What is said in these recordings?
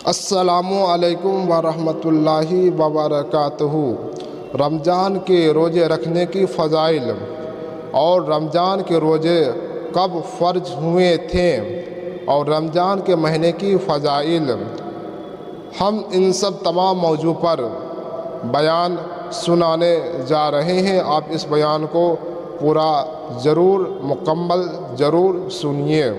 السلام علیکم ورحمۃ اللہ وبرکاتہ۔ رمضان کے روزے رکھنے کی فضائل اور رمضان کے روزے کب فرض ہوئے تھے اور رمضان کے مہینے کی فضائل، ہم ان سب تمام موضوع پر بیان سنانے جا رہے ہیں۔ آپ اس بیان کو پورا مکمل ضرور سنیے۔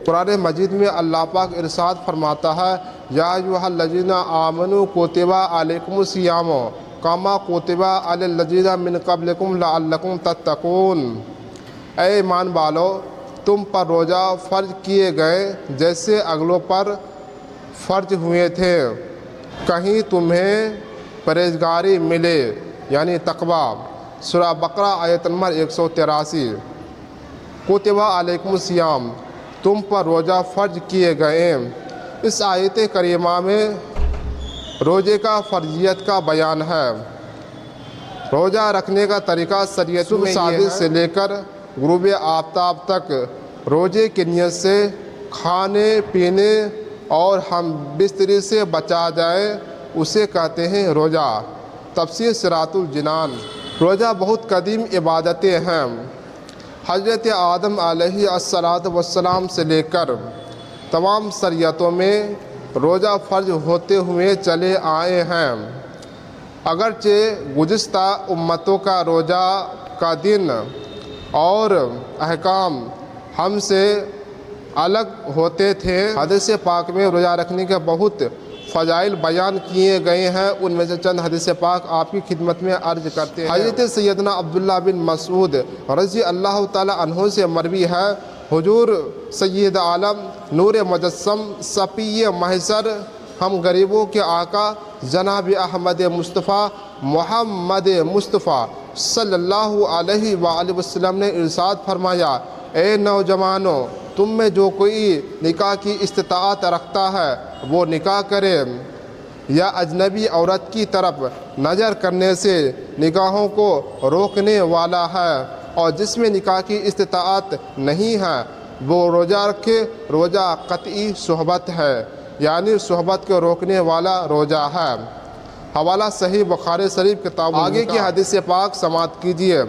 قرآن مجید میں اللہ پاک ارشاد فرماتا ہے، یا ایھا الذین آمنوا کتب علیکم الصیام کما کتب علی الذین من قبلکم لعلکم تتقون۔ اے ایمان والو، تم پر روزہ فرض کیے گئے جیسے اگلوں پر فرض ہوئے تھے، کہیں تمہیں پرہیزگاری ملے، یعنی تقویٰ۔ سورہ بقرہ آیت نمبر 183۔ کتب علیکم الصیام، تم پر روزہ فرض کیے گئے۔ اس آیت کریمہ میں روزے کا فرضیت کا بیان ہے۔ روزہ رکھنے کا طریقہ شریعت میں صادق سے لے کر غروب آفتاب تک روزے کی نیت سے کھانے پینے اور ہم بستری سے بچا جائے، اسے کہتے ہیں روزہ۔ تفسیر صراط الجنان۔ روزہ بہت قدیم عبادتیں ہیں۔ حضرت آدم علیہ السلام سے لے کر تمام شریعتوں میں روزہ فرض ہوتے ہوئے چلے آئے ہیں۔ اگرچہ گزشتہ امتوں کا روزہ کا دن اور احکام ہم سے الگ ہوتے تھے، حدیث پاک میں روزہ رکھنے کے بہت فضائل بیان کیے گئے ہیں۔ ان میں سے چند حدیث پاک آپ کی خدمت میں عرض کرتے ہیں۔ حضرت سیدنا عبداللہ بن مسعود رضی اللہ تعالی عنہ سے مروی ہے، حضور سید عالم نور مجسم صفی محشر ہم غریبوں کے آقا جناب احمد مصطفیٰ محمد مصطفیٰ صلی اللہ علیہ وآلہ وسلم نے ارشاد فرمایا، اے نوجوانوں، تم میں جو کوئی نکاح کی استطاعت رکھتا ہے وہ نکاح کرے، یا اجنبی عورت کی طرف نظر کرنے سے نکاحوں کو روکنے والا ہے، اور جس میں نکاح کی استطاعت نہیں ہے وہ روزہ رکھے۔ روزہ قطعی صحبت ہے، یعنی صحبت کو روکنے والا روزہ ہے۔ حوالہ صحیح بخاری شریف کتاب۔ آگے کی حدیث پاک سماعت کیجیے۔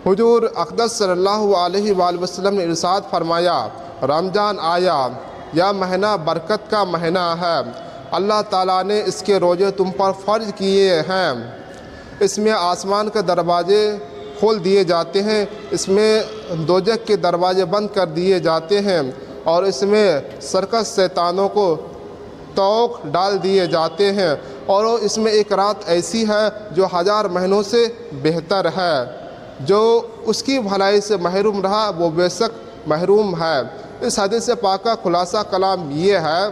حضور اقدس صلی اللہ علیہ وآلہ وسلم نے ارشاد فرمایا، رمضان آیا، یہ مہینہ برکت کا مہینہ ہے، اللہ تعالیٰ نے اس کے روزے تم پر فرض کیے ہیں۔ اس میں آسمان کے دروازے کھول دیے جاتے ہیں، اس میں دوزخ کے دروازے بند کر دیے جاتے ہیں، اور اس میں سرکش شیطانوں کو طوق ڈال دیے جاتے ہیں، اور اس میں ایک رات ایسی ہے جو 1000 مہینوں سے بہتر ہے۔ جو اس کی بھلائی سے محروم رہا وہ بے شک محروم ہے۔ اس حدیث پاک کا خلاصہ کلام یہ ہے،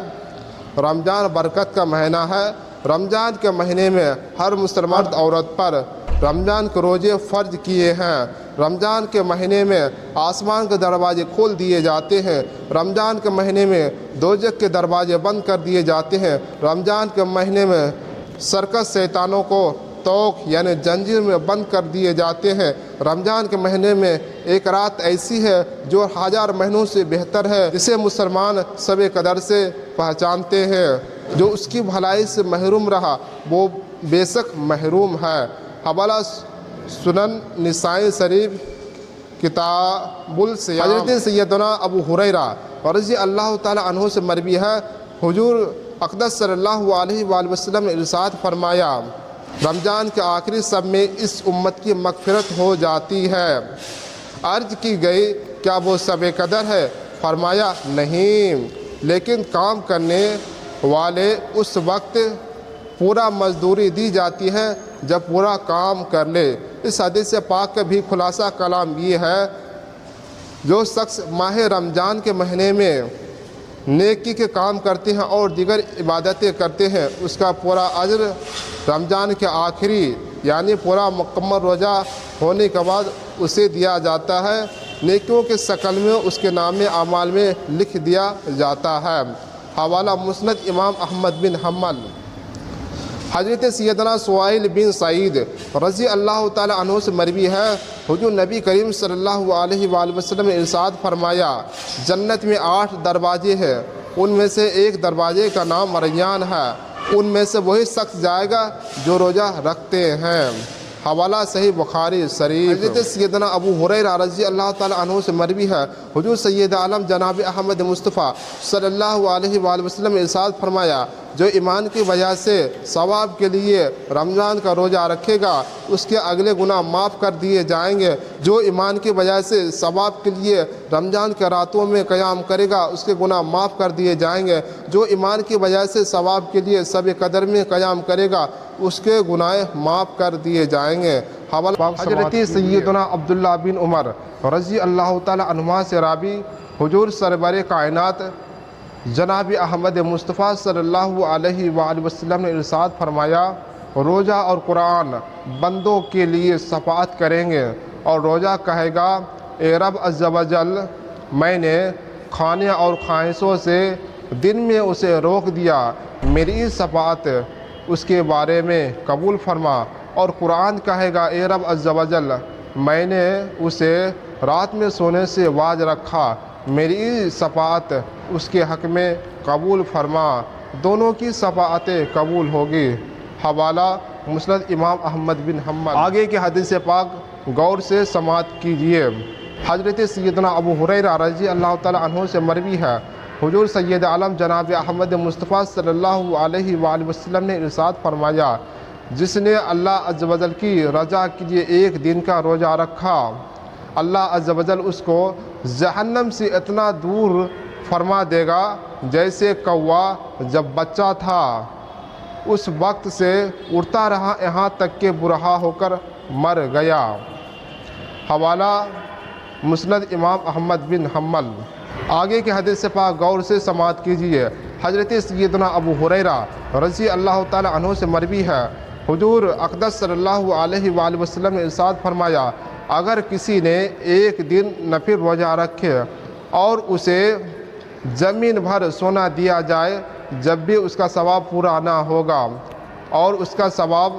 رمضان برکت کا مہینہ ہے۔ رمضان کے مہینے میں ہر مسلمان عورت پر رمضان کے روزے فرض کیے ہیں۔ رمضان کے مہینے میں آسمان کے دروازے کھول دیے جاتے ہیں، رمضان کے مہینے میں دوزخ کے دروازے بند کر دیے جاتے ہیں، رمضان کے مہینے میں سرکش شیطانوں کو طوق یعنی زنجیر میں بند کر دیے جاتے ہیں۔ رمضان کے مہینے میں ایک رات ایسی ہے جو 1000 مہینوں سے بہتر ہے، جسے مسلمان شب قدر سے پہچانتے ہیں۔ جو اس کی بھلائی سے محروم رہا وہ بے شک محروم ہے۔ حوالہ سنن نسائی شریف کتاب الصیام۔ حضرت سیدنا ابو ہریرہ رضی اللہ تعالی عنہ سے مروی ہے، حضور اقدس صلی اللہ علیہ وآلہ وسلم نے ارشاد فرمایا، رمضان کے آخری شب میں اس امت کی مغفرت ہو جاتی ہے۔ عرض کی گئی، کیا وہ شب قدر ہے؟ فرمایا، نہیں، لیکن کام کرنے والے اس وقت پورا مزدوری دی جاتی ہے جب پورا کام کر لے۔ اس حدیث پاک کا بھی خلاصہ کلام یہ ہے، جو شخص ماہ رمضان کے مہینے میں نیکی کے کام کرتے ہیں اور دیگر عبادتیں کرتے ہیں، اس کا پورا اجر رمضان کے آخری یعنی پورا مکمل روزہ ہونے کے بعد اسے دیا جاتا ہے، نیکیوں کے شکل میں اس کے نام اعمال میں لکھ دیا جاتا ہے۔ حوالہ مسند امام احمد بن حنبل۔ حضرت سیدنا سہیل بن سعید رضی اللہ تعالی عنہ سے مروی ہے، حضور نبی کریم صلی اللہ علیہ وآلہ وسلم نے ارشاد فرمایا، جنت میں 8 دروازے ہیں، ان میں سے ایک دروازے کا نام ریان ہے، ان میں سے وہی شخص جائے گا جو روزہ رکھتے ہیں۔ حوالہ صحیح بخاری شریف۔ حضرت سیدنا ابو ہریرہ رضی اللہ تعالیٰ عنہ سے مروی ہے، حضور سید عالم جناب احمد مصطفیٰ صلی اللہ علیہ وآلہ وسلم نے ارشاد فرمایا، جو ایمان کی وجہ سے ثواب کے لیے رمضان کا روزہ رکھے گا اس کے اگلے گناہ معاف کر دیے جائیں گے۔ جو ایمان کی وجہ سے ثواب کے لیے رمضان کے راتوں میں قیام کرے گا اس کے گناہ معاف کر دیے جائیں گے۔ جو ایمان کی وجہ سے ثواب کے لیے شب قدر میں قیام کرے گا اس کے گناہ معاف کر دیے جائیں گے۔ حضرت سیدنا عبداللہ بن عمر رضی اللہ تعالیٰ عنہما سے راوی، حضور سرور کائنات جناب احمد مصطفیٰ صلی اللہ علیہ وآلہ وسلم نے ارشاد فرمایا، روزہ اور قرآن بندوں کے لیے شفاعت کریں گے، اور روزہ کہے گا، اے رب عز و جل، میں نے کھانے اور خواہشوں سے دن میں اسے روک دیا، میری شفاعت اس کے بارے میں قبول فرما۔ اور قرآن کہے گا، اے رب عز و جل، میں نے اسے رات میں سونے سے باز رکھا، میری شفاعت اس کے حق میں قبول فرما۔ دونوں کی شفاعتیں قبول ہوگی۔ حوالہ مسند امام احمد بن حنبل۔ آگے کے حدیث پاک غور سے سماعت کیجیے۔ حضرت سیدنا ابو ہریرہ رضی اللہ تعالیٰ عنہ سے مروی ہے، حضور سید عالم جناب احمد مصطفیٰ صلی اللہ علیہ وآلہ وسلم نے ارشاد فرمایا، جس نے اللہ عز و جل کی رضا کے لیے ایک دن کا روزہ رکھا، اللہ عز و جل اس کو جہنم سے اتنا دور فرما دے گا جیسے کوا جب بچہ تھا، اس وقت سے اڑتا رہا یہاں تک کہ برہا ہو کر مر گیا۔ حوالہ مسند امام احمد بن حنبل۔ آگے کے حدیث پاک غور سے سماعت کیجیے۔ حضرت سیدنا ابو ہریرہ رضی اللہ تعالیٰ عنہ سے مروی ہے، حضور اقدس صلی اللہ علیہ وآلہ وسلم نے ارشاد فرمایا، اگر کسی نے ایک دن نفل روزہ رکھے اور اسے زمین بھر سونا دیا جائے جب بھی اس کا ثواب پورا نہ ہوگا، اور اس کا ثواب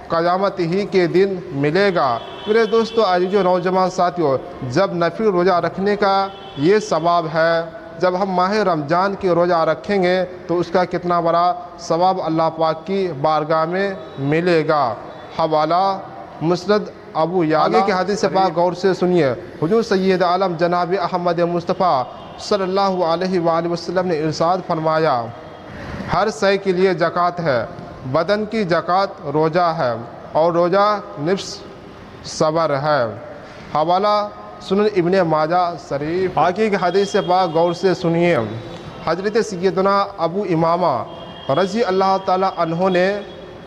قیامت ہی کے دن ملے گا۔ میرے دوستو، عزیزو، نوجوان ساتھیو، جب نفل روزہ رکھنے کا یہ ثواب ہے، جب ہم ماہ رمضان کی روزہ رکھیں گے تو اس کا کتنا بڑا ثواب اللہ پاک کی بارگاہ میں ملے گا۔ حوالہ مسند ابو یعلا۔ آگے کے حدیث پاک غور سے سنیے۔ حضور سید عالم جناب احمد مصطفیٰ صلی اللہ علیہ وآلہ وسلم نے ارشاد فرمایا، ہر شے کے لیے زکوٰۃ ہے، بدن کی زکوٰۃ روزہ ہے، اور روزہ نصف صبر ہے۔ حوالہ سنن ابن ماجہ شریف۔ آگے کے حدیث پاک غور سے سنیے۔ حضرت سیدنا ابو امامہ رضی اللہ تعالیٰ عنہ نے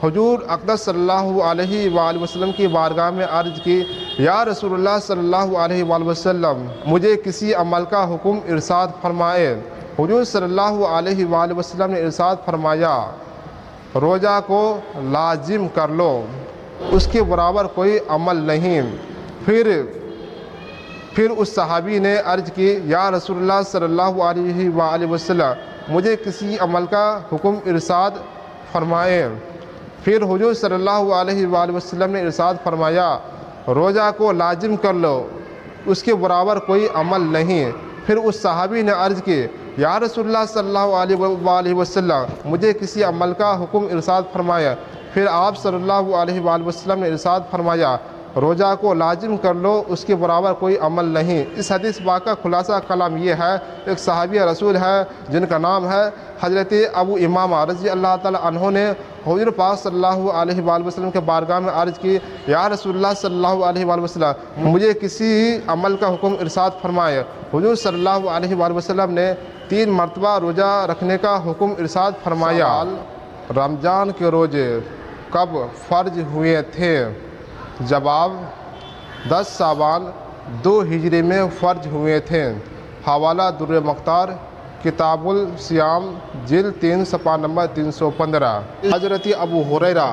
حضور اقدس صلی اللہ علیہ وآلہ وسلم کی بارگاہ میں عرض کی، یا رسول اللہ صلی اللہ علیہ وآلہ وسلم، مجھے کسی عمل کا حکم ارشاد فرمائے۔ حضور صلی اللہ علیہ وآلہ وسلم نے ارشاد فرمایا، روزہ کو لازم کر لو، اس کے برابر کوئی عمل نہیں۔ پھر اس صحابی نے عرض کی، یا رسول اللہ صلی اللہ علیہ وآلہ وسلم، مجھے کسی عمل کا حکم ارشاد فرمائے۔ پھر حضور صلی اللہ علیہ وآلہ وسلم نے ارشاد فرمایا، روزہ کو لازم کر لو، اس کے برابر کوئی عمل نہیں۔ پھر اس صحابی نے عرض کی، یا رسول اللہ صلی اللہ علیہ وآلہ وسلم، مجھے کسی عمل کا حکم ارشاد فرمایا۔ پھر آپ صلی اللہ علیہ وآلہ وسلم نے ارشاد فرمایا، روزہ کو لازم کر لو، اس کے برابر کوئی عمل نہیں۔ اس حدیث پاک کا خلاصہ کلام یہ ہے، ایک صحابی رسول ہے جن کا نام ہے حضرت ابو امامہ رضی اللہ تعالیٰ عنہ نے حضور پاک صلی اللہ علیہ وآلہ وسلم کے بارگاہ میں عرض کی، یا رسول اللہ صلی اللہ علیہ وآلہ وسلم، مجھے کسی عمل کا حکم ارشاد فرمائے۔ حضور صلی اللہ علیہ وآلہ وسلم نے 3 مرتبہ روزہ رکھنے کا حکم ارشاد فرمایا۔ رمضان کے روزے کب فرض ہوئے تھے؟ جواب، 10 شعبان 2 ہجری میں فرض ہوئے تھے۔ حوالہ در مختار، کتاب الصیام، جلد 3 صفحہ نمبر 315۔ حضرت ابو ہریرہ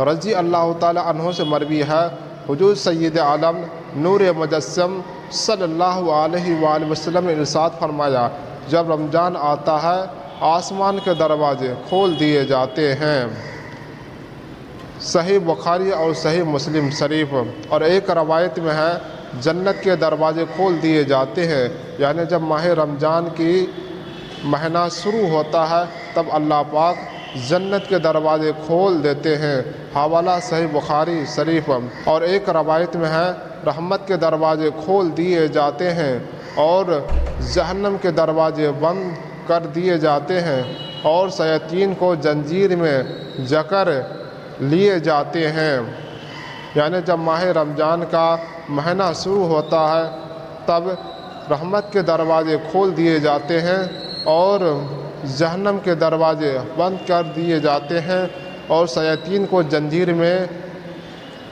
رضی اللہ تعالیٰ عنہ سے مروی ہے، حضور سید عالم نور مجسم صلی اللہ علیہ وآلہ وسلم نے ارشاد فرمایا، جب رمضان آتا ہے آسمان کے دروازے کھول دیے جاتے ہیں۔ صحیح بخاری اور صحیح مسلم شریف۔ اور ایک روایت میں ہے، جنت کے دروازے کھول دیے جاتے ہیں، یعنی جب ماہ رمضان کی مہینہ شروع ہوتا ہے تب اللہ پاک جنت کے دروازے کھول دیتے ہیں۔ حوالہ صحیح بخاری شریف۔ اور ایک روایت میں ہے رحمت کے دروازے کھول دیے جاتے ہیں اور جہنم کے دروازے بند کر دیے جاتے ہیں اور شیاطین کو زنجیر میں جکڑ لیے جاتے ہیں۔ یعنی جب ماہ رمضان کا مہینہ شروع ہوتا ہے تب رحمت کے دروازے کھول دیے جاتے ہیں اور جہنم کے دروازے بند کر دیے جاتے ہیں اور شیاطین کو زنجیر میں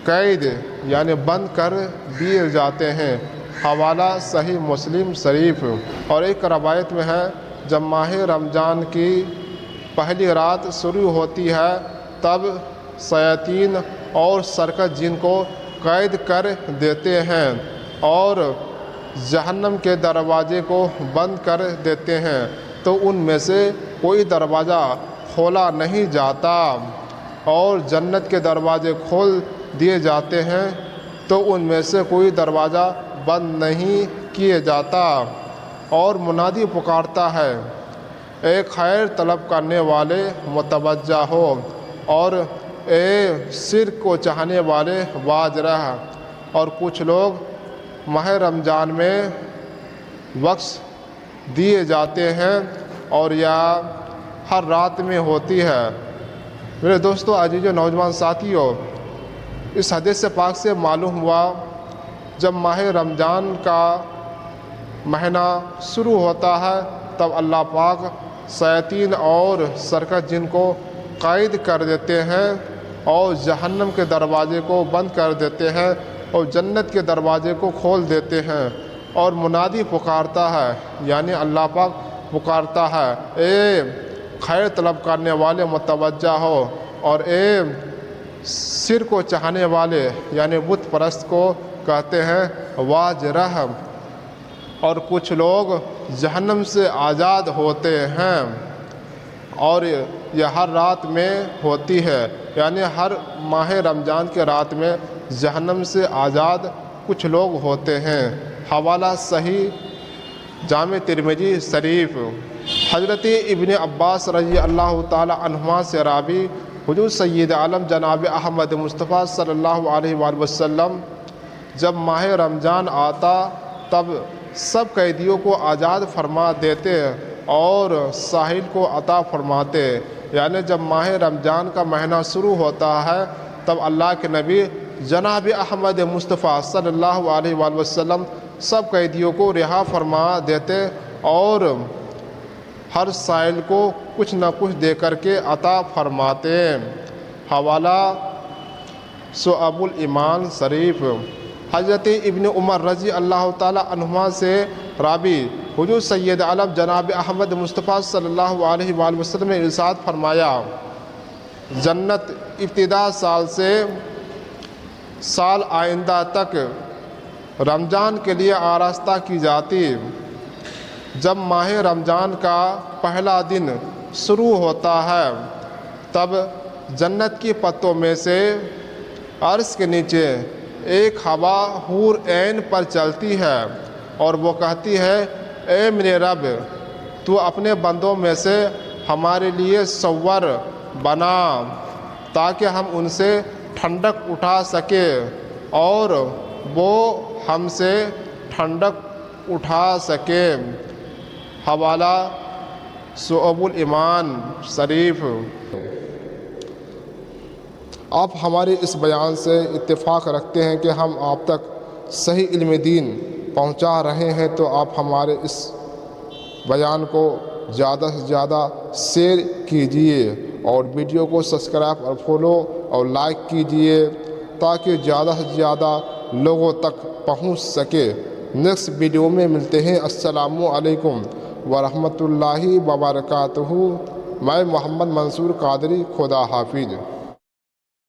قید یعنی بند کر دیے جاتے ہیں۔ حوالہ صحیح مسلم شریف۔ اور ایک روایت میں ہے جب ماہ رمضان کی پہلی رات شروع ہوتی ہے تب شیاطین اور سرکش جن کو قید کر دیتے ہیں اور جہنم کے دروازے کو بند کر دیتے ہیں تو ان میں سے کوئی دروازہ کھولا نہیں جاتا اور جنت کے دروازے کھول دیے جاتے ہیں تو ان میں سے کوئی دروازہ بند نہیں کیے جاتا اور منادی پکارتا ہے اے خیر طلب کرنے والے متوجہ ہو اور اے شرک کو چاہنے والے باز رہ۔ اور کچھ لوگ ماہ رمضان میں وقت دیے جاتے ہیں اور یہ ہر رات میں ہوتی ہے۔ میرے دوستو عزیز و نوجوان ساتھیوں، اس حدیث پاک سے معلوم ہوا جب ماہ رمضان کا مہینہ شروع ہوتا ہے تب اللہ پاک شیاطین اور سرکش جن کو قید کر دیتے ہیں اور جہنم کے دروازے کو بند کر دیتے ہیں اور جنت کے دروازے کو کھول دیتے ہیں اور منادی پکارتا ہے یعنی اللہ پاک پکارتا ہے اے خیر طلب کرنے والے متوجہ ہو اور اے شرک کو چاہنے والے یعنی بت پرست کو کہتے ہیں واج رہ۔ اور کچھ لوگ جہنم سے آزاد ہوتے ہیں اور یہ ہر رات میں ہوتی ہے، یعنی ہر ماہ رمضان کے رات میں جہنم سے آزاد کچھ لوگ ہوتے ہیں۔ حوالہ صحیح جامع ترمذی شریف۔ حضرت ابن عباس رضی اللہ تعالی عنہما سے راوی حضور سید عالم جناب احمد مصطفیٰ صلی اللہ علیہ وآلہ وسلم جب ماہ رمضان آتا تب سب قیدیوں کو آزاد فرما دیتے اور ساحل کو عطا فرماتے، یعنی جب ماہ رمضان کا مہینہ شروع ہوتا ہے تب اللہ کے نبی جناب احمد مصطفیٰ صلی اللہ علیہ وآلہ وسلم سب قیدیوں کو رہا فرما دیتے اور ہر سائل کو کچھ نہ کچھ دے کر کے عطا فرماتے۔ حوالہ شعب الایمان شریف۔ حضرت ابن عمر رضی اللہ تعالی عنہما سے راوی حضور سید عالم جناب احمد مصطفیٰ صلی اللہ علیہ وآلہ وسلم نے ارشاد فرمایا جنت ابتدا سال سے سال آئندہ تک رمضان کے لیے آراستہ کی جاتی۔ جب ماہ رمضان کا پہلا دن شروع ہوتا ہے تب جنت کی پتوں میں سے عرش کے نیچے ایک ہوا حور عین پر چلتی ہے اور وہ کہتی ہے اے میرے رب تو اپنے بندوں میں سے ہمارے لیے صور بنا تاکہ ہم ان سے ٹھنڈک اٹھا سکے اور وہ ہم سے ٹھنڈک اٹھا سکے۔ حوالہ شعب الایمان شریف۔ آپ ہمارے اس بیان سے اتفاق رکھتے ہیں کہ ہم آپ تک صحیح علم دین پہنچا رہے ہیں تو آپ ہمارے اس بیان کو زیادہ سے زیادہ شیئر کیجئے اور ویڈیو کو سبسکرائب اور فالو اور لائک کیجئے تاکہ زیادہ سے زیادہ لوگوں تک پہنچ سکے۔ نیکسٹ ویڈیو میں ملتے ہیں۔ السلام علیکم ورحمۃ اللہ وبرکاتہ۔ میں محمد منصور قادری، خدا حافظ۔